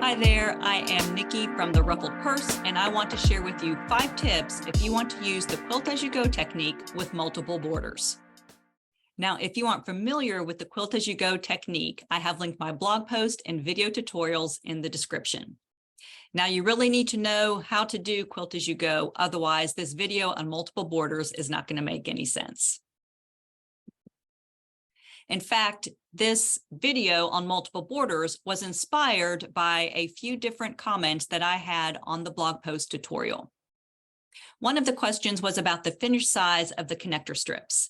Hi there, I am Nikki from The Ruffled Purse, and I want to share with you 5 tips if you want to use the quilt-as-you-go technique with multiple borders. Now, if you aren't familiar with the quilt-as-you-go technique, I have linked my blog post and video tutorials in the description. Now, you really need to know how to do quilt-as-you-go, otherwise this video on multiple borders is not going to make any sense. In fact, this video on multiple borders was inspired by a few different comments that I had on the blog post tutorial. One of the questions was about the finished size of the connector strips.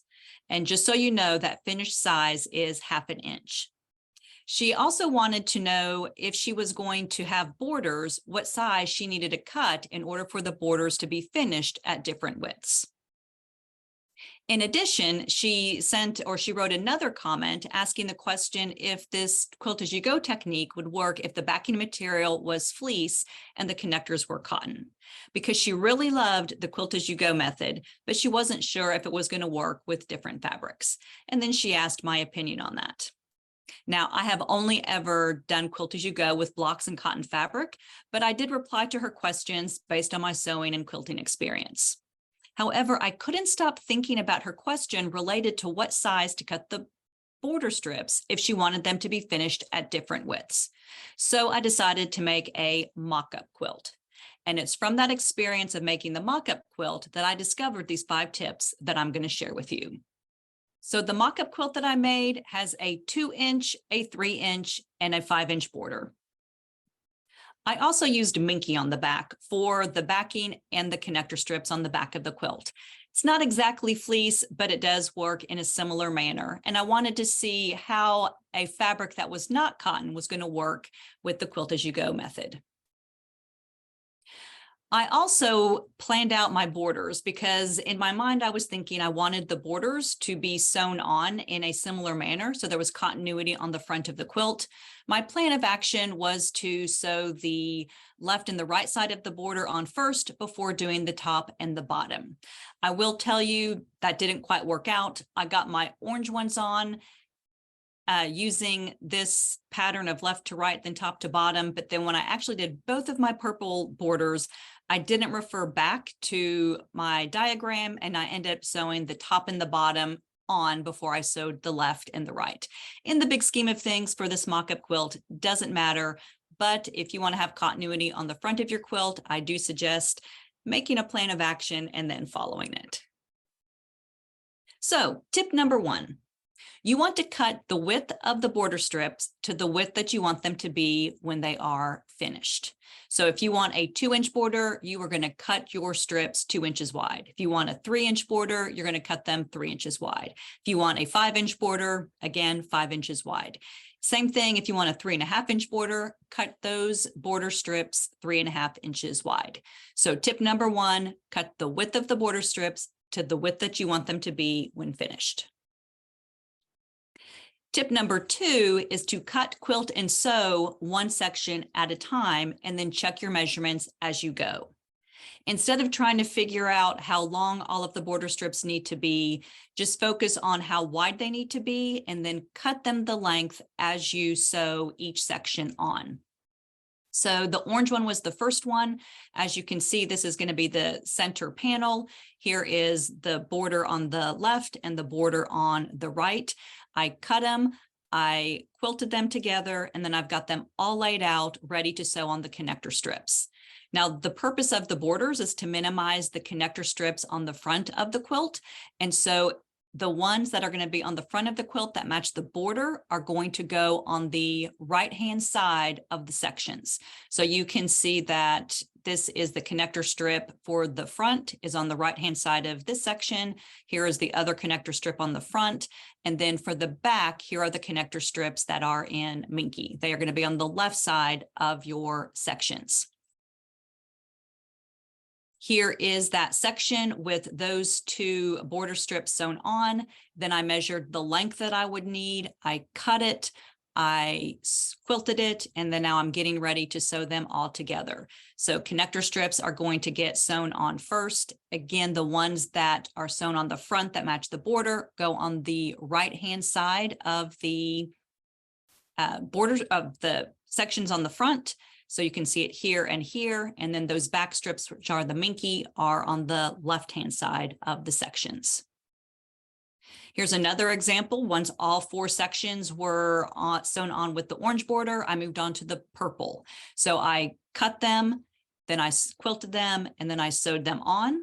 And just so you know, that finished size is 1/2 inch. She also wanted to know if she was going to have borders, what size she needed to cut in order for the borders to be finished at different widths. In addition, she wrote another comment asking the question if this quilt-as-you-go technique would work if the backing material was fleece and the connectors were cotton, because she really loved the quilt-as-you-go method, but she wasn't sure if it was going to work with different fabrics. And then she asked my opinion on that. Now, I have only ever done quilt-as-you-go with blocks and cotton fabric, but I did reply to her questions based on my sewing and quilting experience. However, I couldn't stop thinking about her question related to what size to cut the border strips if she wanted them to be finished at different widths. So I decided to make a mock-up quilt. And it's from that experience of making the mock-up quilt that I discovered these 5 tips that I'm going to share with you. So the mock-up quilt that I made has a 2-inch, a 3-inch, and a 5-inch border. I also used minky on the back for the backing and the connector strips on the back of the quilt. It's not exactly fleece, but it does work in a similar manner. And I wanted to see how a fabric that was not cotton was going to work with the quilt-as-you-go method. I also planned out my borders because in my mind, I was thinking I wanted the borders to be sewn on in a similar manner, so there was continuity on the front of the quilt. My plan of action was to sew the left and the right side of the border on first before doing the top and the bottom. I will tell you that didn't quite work out. I got my orange ones on using this pattern of left to right, then top to bottom. But then when I actually did both of my purple borders, I didn't refer back to my diagram, and I ended up sewing the top and the bottom on before I sewed the left and the right. In the big scheme of things for this mock-up quilt, doesn't matter. But if you want to have continuity on the front of your quilt, I do suggest making a plan of action and then following it. So tip number 1. You want to cut the width of the border strips to the width that you want them to be when they are finished. So if you want a 2-inch border, you are going to cut your strips 2 inches wide. If you want a 3-inch border, you're going to cut them 3 inches wide. If you want a 5-inch border, again, 5 inches wide. Same thing if you want a 3.5-inch border, cut those border strips 3.5 inches wide. So tip number 1, cut the width of the border strips to the width that you want them to be when finished. Tip number 2 is to cut, quilt, and sew one section at a time and then check your measurements as you go. Instead of trying to figure out how long all of the border strips need to be, just focus on how wide they need to be and then cut them the length as you sew each section on. So the orange one was the first one. As you can see, this is going to be the center panel. Here is the border on the left and the border on the right. I cut them, I quilted them together, and then I've got them all laid out, ready to sew on the connector strips. Now, the purpose of the borders is to minimize the connector strips on the front of the quilt. And so the ones that are going to be on the front of the quilt that match the border are going to go on the right-hand side of the sections. So you can see that this is the connector strip for the front is on the right-hand side of this section. Here is the other connector strip on the front. And then for the back, here are the connector strips that are in minky. They are going to be on the left side of your sections. Here is that section with those 2 border strips sewn on. Then I measured the length that I would need. I cut it, I quilted it, and then now I'm getting ready to sew them all together. So connector strips are going to get sewn on first. Again, the ones that are sewn on the front that match the border go on the right-hand side of the borders of the sections on the front. So you can see it here, and then those back strips, which are the minky, are on the left-hand side of the sections. Here's another example. Once all 4 sections were sewn on with the orange border, I moved on to the purple. So I cut them, then I quilted them, and then I sewed them on.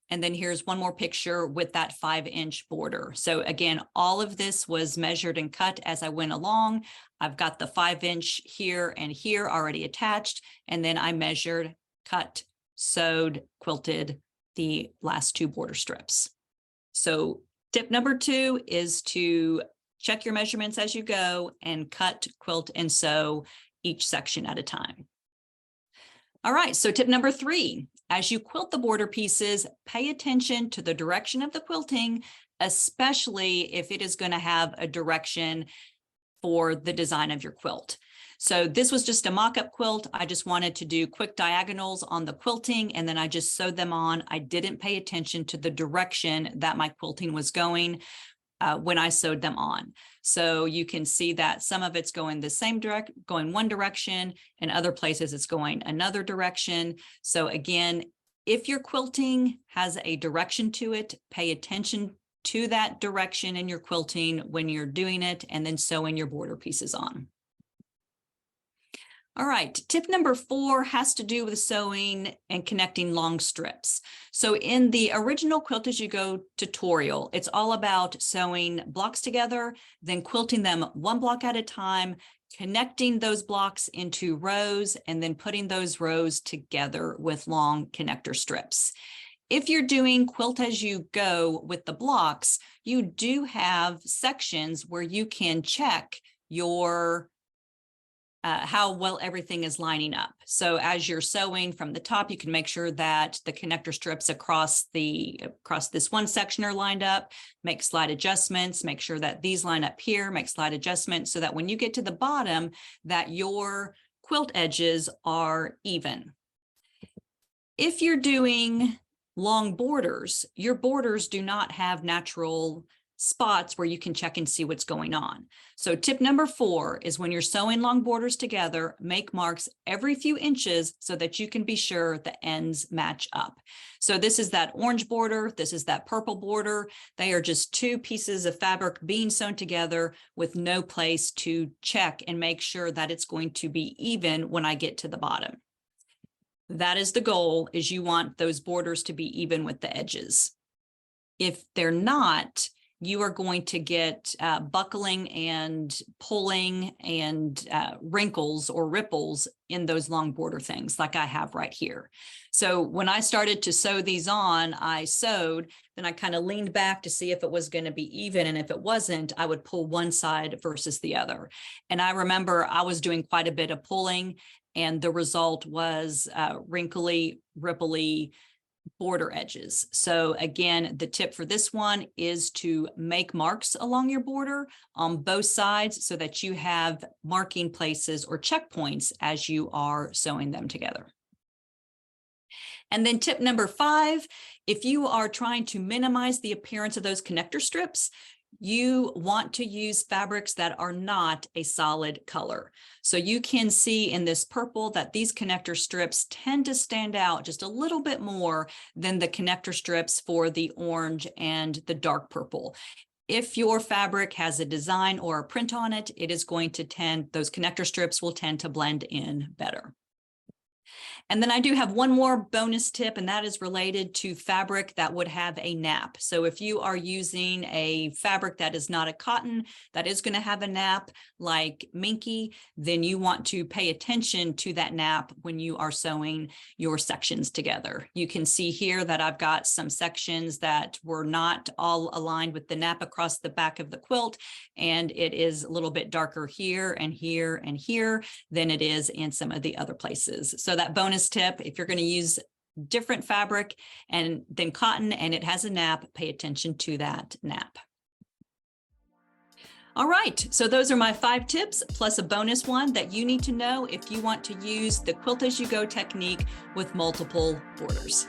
And then here's one more picture with that 5-inch border. So again, all of this was measured and cut as I went along. I've got the 5-inch here and here already attached, and then I measured, cut, sewed, quilted the last 2 border strips. So tip number 2 is to check your measurements as you go and cut, quilt, and sew each section at a time. All right, so tip number 3, as you quilt the border pieces, pay attention to the direction of the quilting, especially if it is going to have a direction for the design of your quilt. So this was just a mock-up quilt. I just wanted to do quick diagonals on the quilting, and then I just sewed them on. I didn't pay attention to the direction that my quilting was going when I sewed them on. So you can see that some of it's going the same going one direction, and other places it's going another direction. So again, if your quilting has a direction to it, pay attention to that direction in your quilting when you're doing it, and then sewing your border pieces on. All right, tip number 4 has to do with sewing and connecting long strips. So in the original Quilt-as-you-go tutorial, it's all about sewing blocks together, then quilting them one block at a time, connecting those blocks into rows, and then putting those rows together with long connector strips. If you're doing Quilt-as-you-go with the blocks, you do have sections where you can check your how well everything is lining up. So as you're sewing from the top, you can make sure that the connector strips across this one section are lined up, make slight adjustments, make sure that these line up here, make slight adjustments so that when you get to the bottom, that your quilt edges are even. If you're doing long borders, your borders do not have natural spots where you can check and see what's going on. So tip number 4 is when you're sewing long borders together, make marks every few inches so that you can be sure the ends match up. So this is that orange border, this is that purple border. They are just 2 pieces of fabric being sewn together with no place to check and make sure that it's going to be even when I get to the bottom. That is the goal, is you want those borders to be even with the edges. If they're not, you are going to get buckling and pulling and wrinkles or ripples in those long border things like I have right here. So when I started to sew these on, I sewed, then I kind of leaned back to see if it was going to be even. And if it wasn't, I would pull one side versus the other. And I remember I was doing quite a bit of pulling, and the result was wrinkly, ripply border edges. So again, the tip for this one is to make marks along your border on both sides so that you have marking places or checkpoints as you are sewing them together. And then tip number 5, if you are trying to minimize the appearance of those connector strips, you want to use fabrics that are not a solid color. So you can see in this purple that these connector strips tend to stand out just a little bit more than the connector strips for the orange and the dark purple. If your fabric has a design or a print on it, it is going to those connector strips will tend to blend in better. And then I do have one more bonus tip, and that is related to fabric that would have a nap. So if you are using a fabric that is not a cotton, that is going to have a nap like minky, then you want to pay attention to that nap when you are sewing your sections together. You can see here that I've got some sections that were not all aligned with the nap across the back of the quilt, and it is a little bit darker here and here and here than it is in some of the other places. So that bonus tip, if you're going to use different fabric and then cotton and it has a nap, pay attention to that nap. All right, so those are my 5 tips plus a bonus one that you need to know if you want to use the Quilt-as-you-go technique with multiple borders.